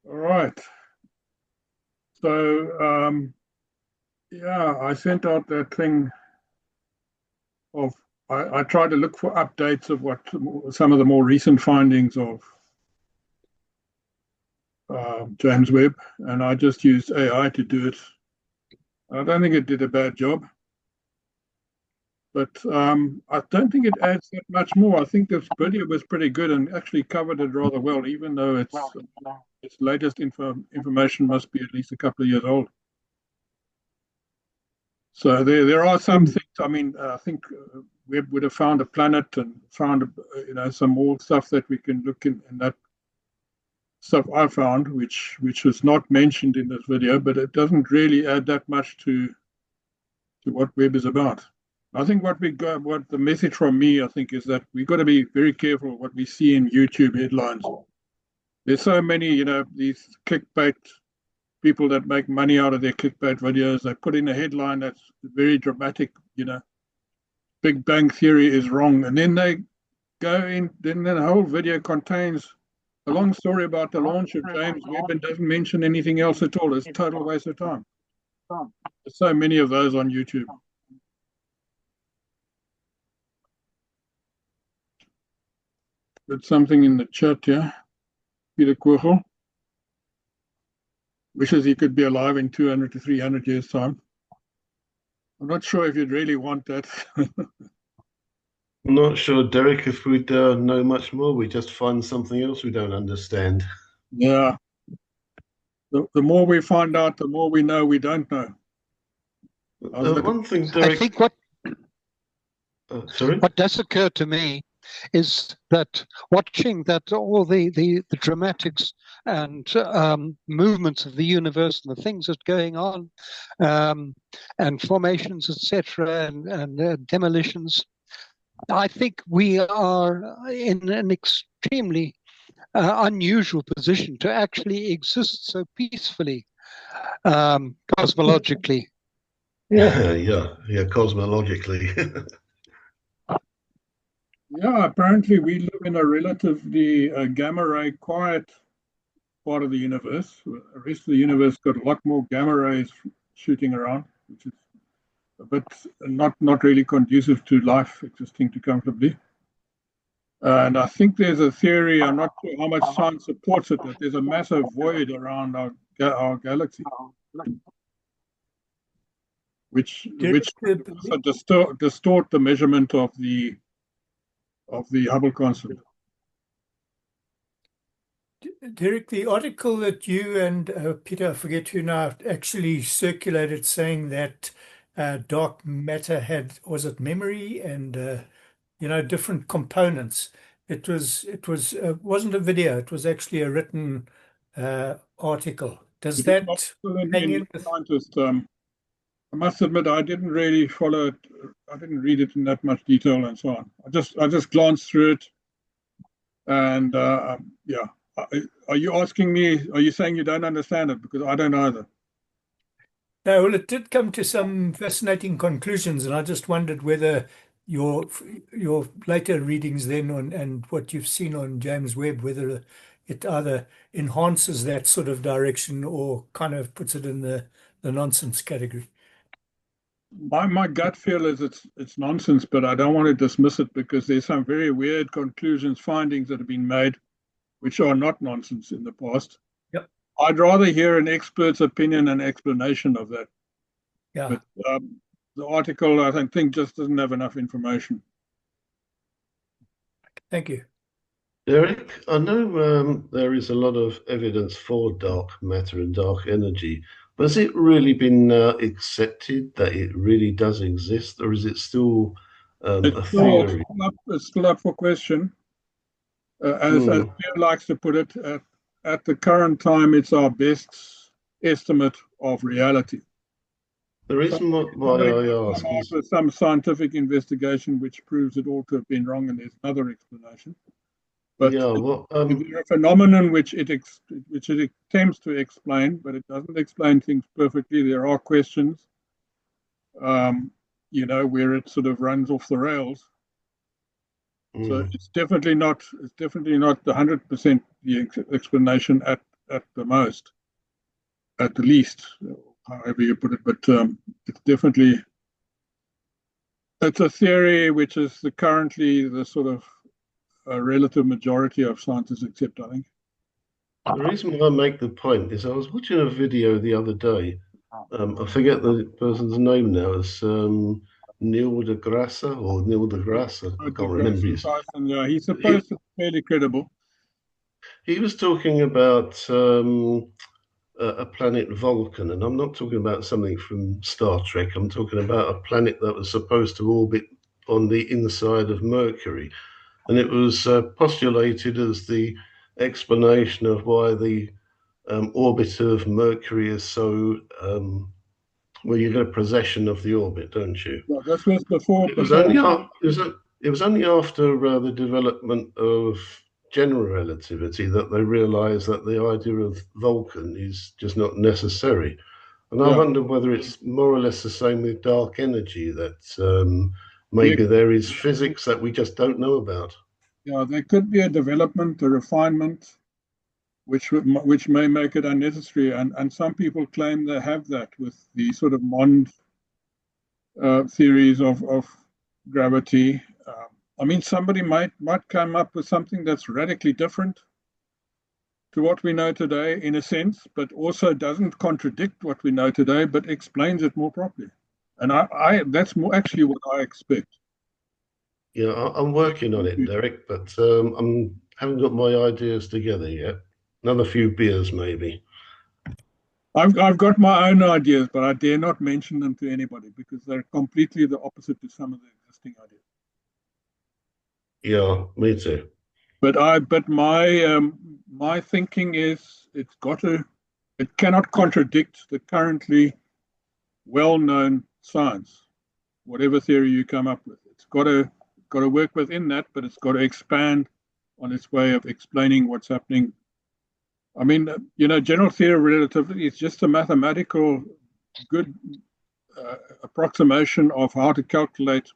All right. So, yeah, I sent out that thing of, I tried to look for updates of what some of the more recent findings of James Webb, and I just used AI to do it. I don't think it did a bad job, but I don't think it adds that much more. I think this video was pretty good and actually covered it rather well, even though its latest information must be at least a couple of years old. So there are some things. I mean, I think Webb would have found a planet and found some more stuff that we can look in, and that stuff I found, which was not mentioned in this video, but it doesn't really add that much to what Webb is about. I think what the message from me, I think, is that we've got to be very careful what we see in YouTube headlines. There's so many, these clickbait people that make money out of their clickbait videos. They put in a headline that's very dramatic, Big Bang Theory is wrong. And then they go in, then the whole video contains a long story about the launch of James Webb and doesn't mention anything else at all. It's a total waste of time. There's so many of those on YouTube. Got something in the chat here. Peter Kuchel wishes he could be alive in 200 to 300 years' time. I'm not sure if you'd really want that. I'm not sure, Derek, if we'd know much more. We just find something else we don't understand. Yeah. The more we find out, the more we know we don't know. One thing, Derek. I think sorry? what does occur to me is that watching that all the dramatics and movements of the universe and the things that are going on, and formations, etc., and demolitions, I think we are in an extremely unusual position to actually exist so peacefully, cosmologically. Yeah, cosmologically. Yeah, apparently we live in a relatively gamma ray quiet part of the universe. The rest of the universe got a lot more gamma rays shooting around, which is a bit not really conducive to life existing too comfortably. And I think there's a theory, I'm not sure how much science supports it, that there's a massive void around our galaxy, which distort the measurement of the Hubble constant. Derek, the article that you and Peter, I forget who now, actually circulated saying that dark matter was it memory and different components. It wasn't a video. It was actually a written article. Does that hang in with scientist? I must admit, I didn't really follow it. I didn't read it in that much detail and so on. I just glanced through it, and yeah. Are you asking me? Are you saying you don't understand it? Because I don't either. No, well, it did come to some fascinating conclusions, and I just wondered whether your later readings then and what you've seen on James Webb, whether it either enhances that sort of direction or kind of puts it in the nonsense category. My gut feel is it's nonsense, but I don't want to dismiss it because there's some very weird conclusions, findings that have been made, which are not nonsense in the past. Yep. I'd rather hear an expert's opinion and explanation of that. Yeah. But the article, I think, just doesn't have enough information. Thank you. Derek, I know there is a lot of evidence for dark matter and dark energy, but has it really been accepted that it really does exist, or is it still a theory? It's still up for question. As Pierre likes to put it, at the current time, it's our best estimate of reality. The reason why I ask is there's some scientific investigation which proves it all to have been wrong, and there's another explanation. But it's a phenomenon which it attempts to explain, but it doesn't explain things perfectly. There are questions, where it sort of runs off the rails. So it's definitely not the 100% the explanation at at the most, at the least, however you put it. But it's definitely, it's a theory which is currently the sort of relative majority of scientists accept, I think. The reason why I make the point is I was watching a video the other day. I forget the person's name now. It's Neil deGrasse or Neil deGrasse. I can't remember his. Yeah, he's supposed to be fairly credible. He was talking about a planet Vulcan, and I'm not talking about something from Star Trek. I'm talking about a planet that was supposed to orbit on the inside of Mercury, and it was postulated as the explanation of why the orbit of Mercury is so. Well, you get a possession of the orbit, don't you? Well, this was before. It was only after the development of general relativity that they realised that the idea of Vulcan is just not necessary. And I wonder whether it's more or less the same with dark energy, that maybe there is physics that we just don't know about. Yeah, there could be a development, a refinement, which may make it unnecessary. And some people claim they have that with the sort of Mond theories of gravity. I mean, somebody might come up with something that's radically different to what we know today, in a sense, but also doesn't contradict what we know today, but explains it more properly. And that's more actually what I expect. Yeah, I'm working on it, Derek, but I haven't got my ideas together yet. Another few beers, maybe. I've got my own ideas, but I dare not mention them to anybody because they're completely the opposite to some of the existing ideas. Yeah, me too. But my thinking is it cannot contradict the currently well-known science, whatever theory you come up with. It's got to work within that, but it's got to expand on its way of explaining what's happening. I mean, general theory of relativity is just a mathematical good approximation of how to calculate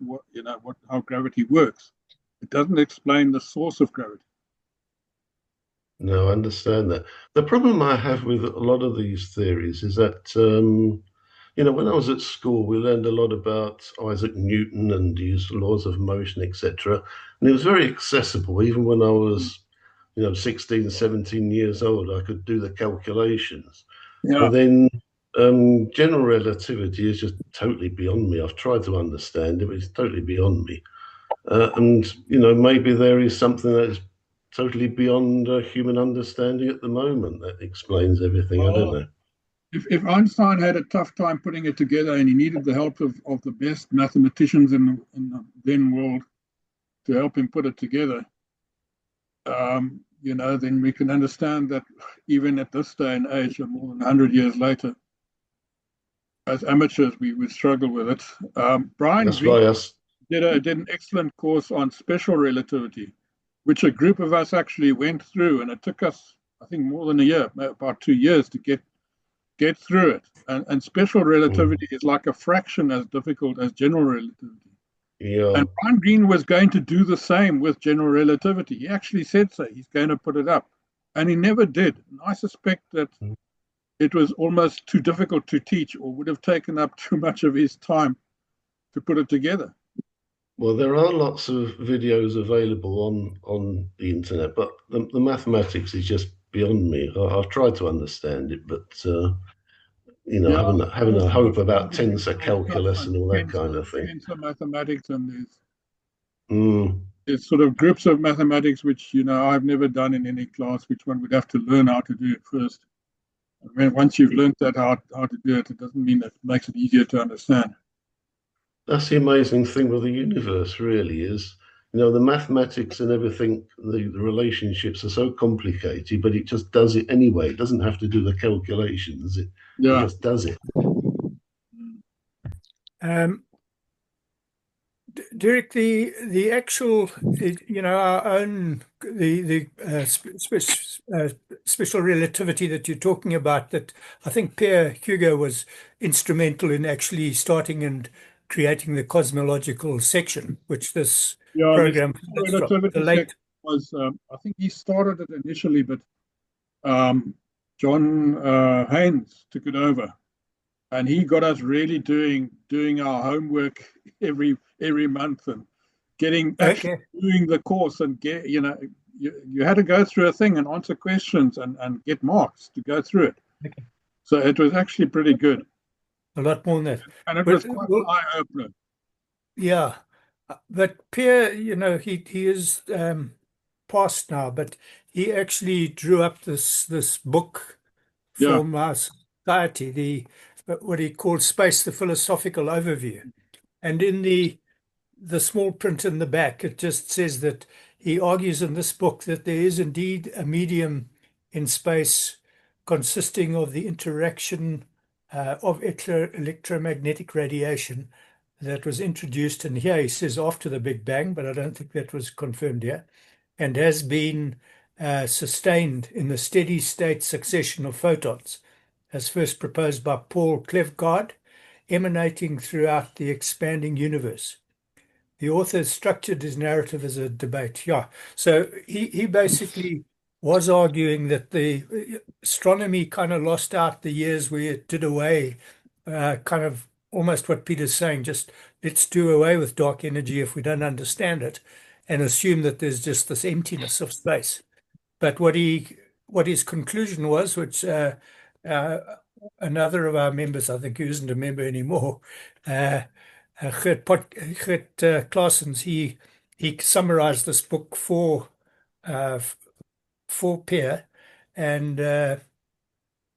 how gravity works. It doesn't explain the source of gravity. No, I understand that. The problem I have with a lot of these theories is that, when I was at school, we learned a lot about Isaac Newton and his laws of motion, etc. And it was very accessible. Even when I was, 16, 17 years old, I could do the calculations. Yeah. But then general relativity is just totally beyond me. I've tried to understand it, but it's totally beyond me. And maybe there is something that is totally beyond human understanding at the moment that explains everything. I don't know. If Einstein had a tough time putting it together and he needed the help of the best mathematicians in the then world to help him put it together, then we can understand that even at this day and age, or more than 100 years later, as amateurs, we would struggle with it. Brian Greene did an excellent course on special relativity, which a group of us actually went through, and it took us, I think, more than a year, about 2 years to get through it. And special relativity is like a fraction as difficult as general relativity. Yeah. And Brian Greene was going to do the same with general relativity. He actually said so. He's going to put it up. And he never did. And I suspect that it was almost too difficult to teach or would have taken up too much of his time to put it together. Well, there are lots of videos available on the internet, but the mathematics is just beyond me. I've tried to understand it, but having a hope about tensor calculus and all that kind of thing. Tensor mathematics, and there's sort of groups of mathematics which I've never done in any class, which one would have to learn how to do it first. I mean, once you've learned that how to do it, it doesn't mean that it makes it easier to understand. That's the amazing thing with the universe, really, is the mathematics and everything, the relationships are so complicated, but it just does it anyway. It doesn't have to do the calculations. It just does it. Derek, the actual, our own special relativity that you're talking about, that I think Pierre Hugo was instrumental in actually starting and creating the cosmological section, which this program relativity was. I think he started it initially, but John Haynes took it over, and he got us really doing our homework every month and actually doing the course and you had to go through a thing and answer questions and get marks to go through it. Okay. So it was actually pretty good. A lot more than that. And it was quite an eye-opener. Yeah. But Pierre, he is past now, but he actually drew up this book Yeah. from our society, what he called Space, the Philosophical Overview. And in the small print in the back, it just says that he argues in this book that there is indeed a medium in space consisting of the interaction of electromagnetic radiation that was introduced, and here he says after the Big Bang, but I don't think that was confirmed here, and has been sustained in the steady state succession of photons, as first proposed by Paul Clevgard, emanating throughout the expanding universe. The author structured his narrative as a debate. Yeah. So he basically was arguing that the astronomy kind of lost out the years where it did away, kind of almost what Peter's saying, just let's do away with dark energy if we don't understand it and assume that there's just this emptiness of space. But what his conclusion was, which another of our members, I think, who isn't a member anymore, Gert Claessens, he summarized this book for Pierre, and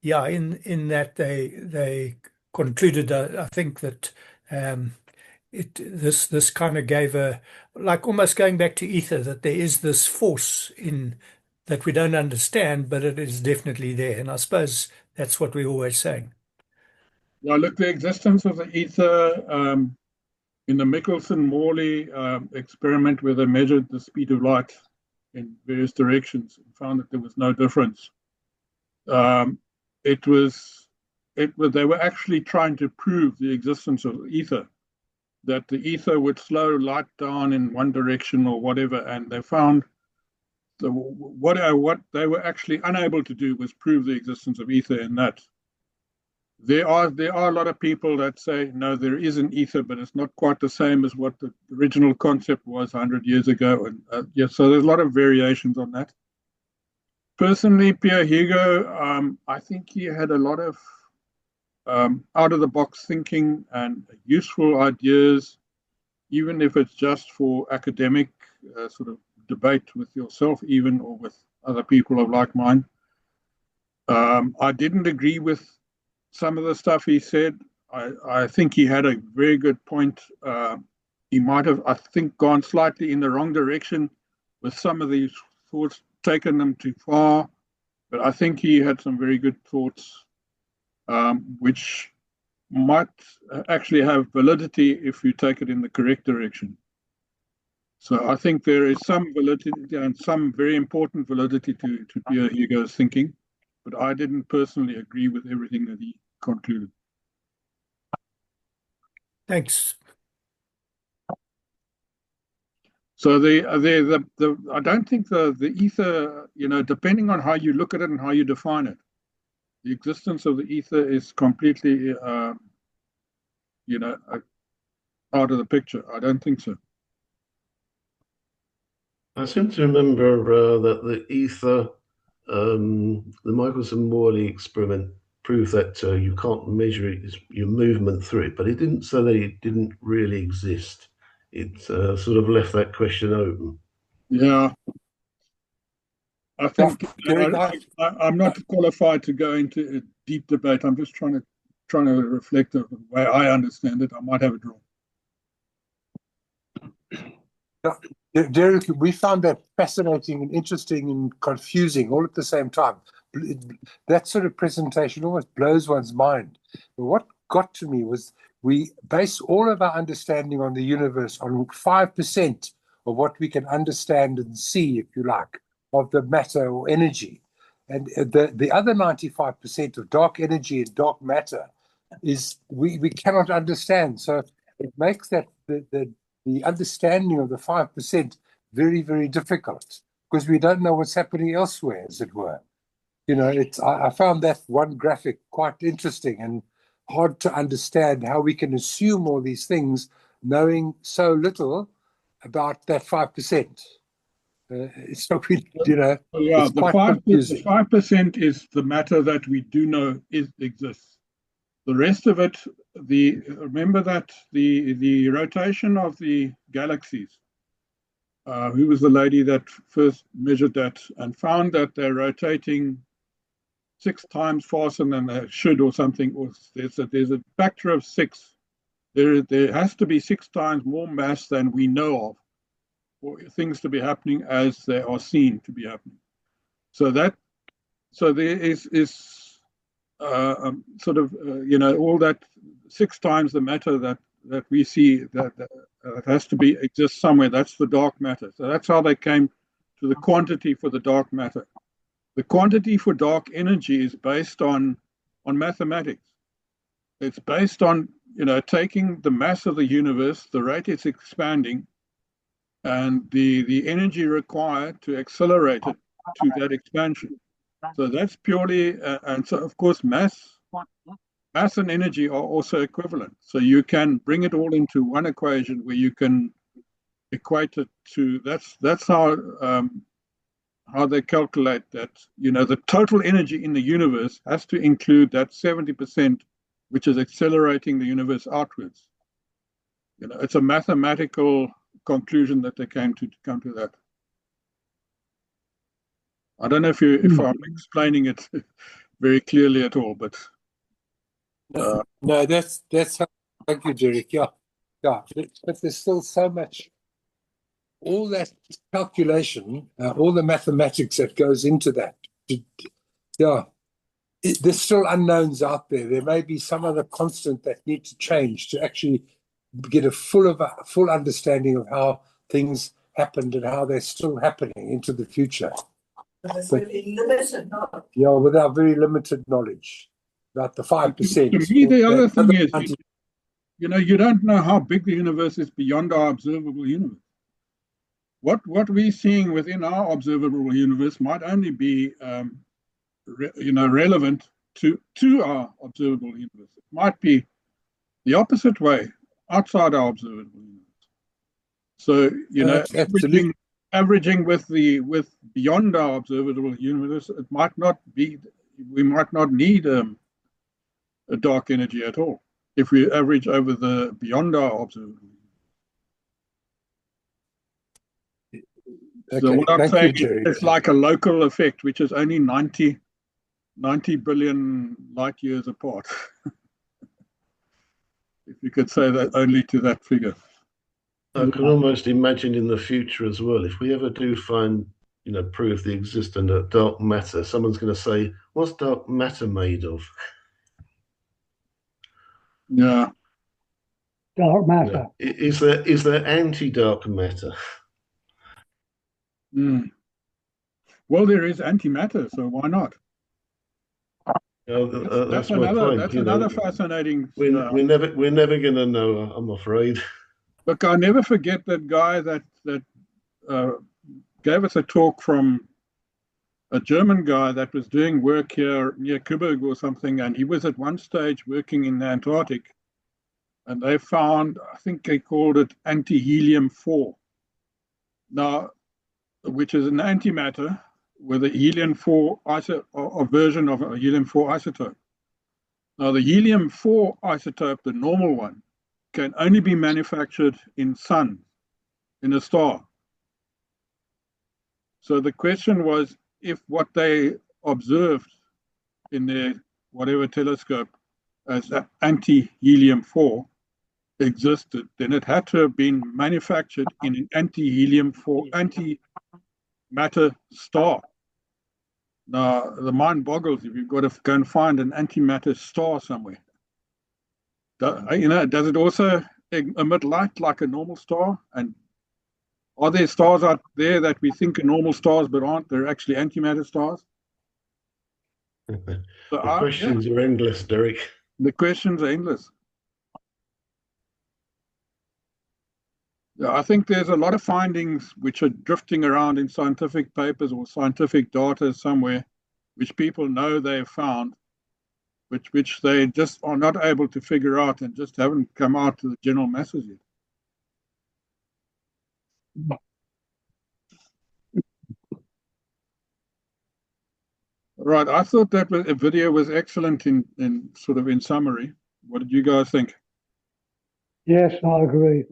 yeah, in that they concluded, I think that this kind of gave like almost going back to ether, that there is this force in that we don't understand, but it is definitely there, and I suppose that's what we're always saying. Yeah, look, the existence of the ether in the Michelson-Morley experiment, where they measured the speed of light in various directions and found that there was no difference. They were actually trying to prove the existence of ether, that the ether would slow light down in one direction or whatever, and they found what they were actually unable to do was prove the existence of ether in that. There are a lot of people that say, no, there is an ether, but it's not quite the same as what the original concept was 100 years ago. And yeah, so there's a lot of variations on that. Personally, Pierre Hugo, I think he had a lot of out-of-the-box thinking and useful ideas, even if it's just for academic sort of debate with yourself, even, or with other people of like mind. I didn't agree with some of the stuff he said. I think he had a very good point. He might have, I think, gone slightly in the wrong direction with some of these thoughts, taken them too far. But I think he had some very good thoughts, which might actually have validity if you take it in the correct direction. So I think there is some validity and some very important validity to Pierre Hugo's thinking, but I didn't personally agree with everything that he concluded. Thanks. So I don't think the ether, depending on how you look at it and how you define it, the existence of the ether is completely, out of the picture. I don't think so. I seem to remember that the ether, the Michelson-Morley experiment proved that you can't measure your movement through it, but it didn't say that it didn't really exist. It sort of left that question open. Yeah. I think I'm not qualified to go into a deep debate. I'm just trying to reflect on the way I understand it. I might have it wrong. Derek, we found that fascinating and interesting and confusing all at the same time. That sort of presentation almost blows one's mind. But what got to me was we base all of our understanding on the universe on 5% of what we can understand and see, if you like, of the matter or energy. And the other 95% of dark energy and dark matter is we cannot understand. So it makes that the understanding of the 5% very, very difficult, because we don't know what's happening elsewhere, as it were. I found that one graphic quite interesting and hard to understand how we can assume all these things knowing so little about that 5%. It's not really, Yeah, it's the quite 5% is the matter that we do know exists. The rest of it, remember that the rotation of the galaxies. Who was the lady that first measured that and found that they're rotating 6 times faster than they should, or something? Or there's a factor of 6. There has to be 6 times more mass than we know of for things to be happening as they are seen to be happening. So there is sort of all that 6 times the matter that we see that has to be exist somewhere. That's the dark matter. So that's how they came to the quantity for the dark matter. The quantity for dark energy is based on mathematics. It's based on taking the mass of the universe, the rate it's expanding, and the energy required to accelerate it to that expansion. So that's purely, and so of course mass and energy are also equivalent. So you can bring it all into one equation where you can equate it to, that's how they calculate that, the total energy in the universe has to include that 70%, which is accelerating the universe outwards. It's a mathematical conclusion that they come to that. I don't know if I'm explaining it very clearly at all, but no, that's how. Thank you, Derek. Yeah, but there's still so much. All that calculation, all the mathematics that goes into that. There's still unknowns out there. There may be some other constant that need to change to actually get a full understanding of how things happened and how they're still happening into the future. Very limited knowledge. Yeah, with our very limited knowledge about the 5%. To me, the other thing is, you don't know how big the universe is beyond our observable universe. What we're seeing within our observable universe might only be, relevant to our observable universe. It might be the opposite way outside our observable universe. So averaging with beyond our observable universe, it might not be. We might not need a dark energy at all if we average over the beyond our observable universe. Okay, so what I'm saying is it's like a local effect, which is only 90 billion light years apart. If you could say that only to that figure. I can almost imagine in the future as well, if we ever do find, prove the existence of dark matter, someone's going to say, what's dark matter made of? Yeah. Dark matter. Is there anti-dark matter? Well, there is antimatter, so why not? That's another fascinating. We're never going to know, I'm afraid. Look, I'll never forget that guy that gave us a talk from a German guy that was doing work here near Coburg or something, and he was at one stage working in the Antarctic, and they found, I think they called it anti-helium-4. Now, which is an antimatter with a helium-4 a version of a helium-4 isotope. Now, the helium-4 isotope, the normal one, can only be manufactured in a star. So the question was, if what they observed in their whatever telescope as anti-helium-4 existed, then it had to have been manufactured in an anti-helium-4 antimatter star. Now, the mind boggles if you've got to go and find an antimatter star somewhere. Does it also emit light like a normal star? And are there stars out there that we think are normal stars but aren't? They're actually antimatter stars? The questions are endless, Derek. The questions are endless. I think there's a lot of findings which are drifting around in scientific papers or scientific data somewhere, which people know they've found, which they just are not able to figure out and just haven't come out to the general masses yet. Right, I thought that video was excellent in sort of in summary. What did you guys think? Yes, I agree.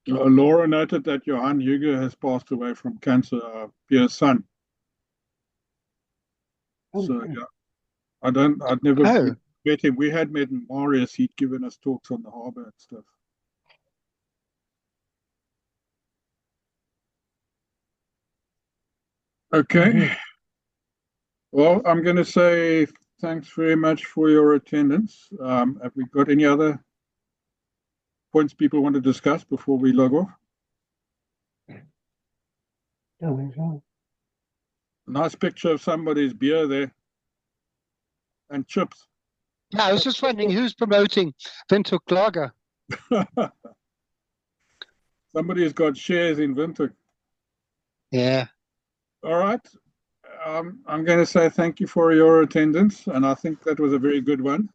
Laura noted that Johann Hugo has passed away from cancer, Pierre's son. So yeah, I'd never Oh. met him. We had met in Marius. He'd given us talks on the harbour and stuff. Okay. Well, I'm going to say thanks very much for your attendance. Have we got any other points people want to discuss before we log off? Don't think so. Nice picture of somebody's beer there and chips. No, I was just wondering who's promoting Windhoek Lager. Somebody's got shares in Windhoek. Yeah. All right. I'm going to say thank you for your attendance, and I think that was a very good one.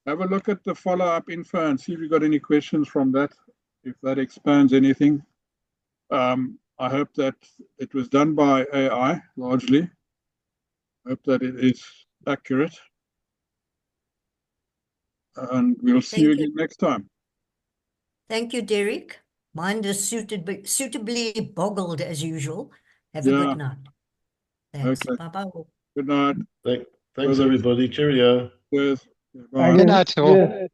Have a look at the follow-up info and see if you've got any questions from that, if that expands anything. I hope that it was done by AI largely. Hope that it is accurate. And we'll see you again next time. Thank you, Derek. Mine is suitably boggled as usual. Have a good night. Thanks. Okay. Bye-bye. Good night. Thanks, everybody. Cheerio. Cheers. Bye. Good night, all. Yeah.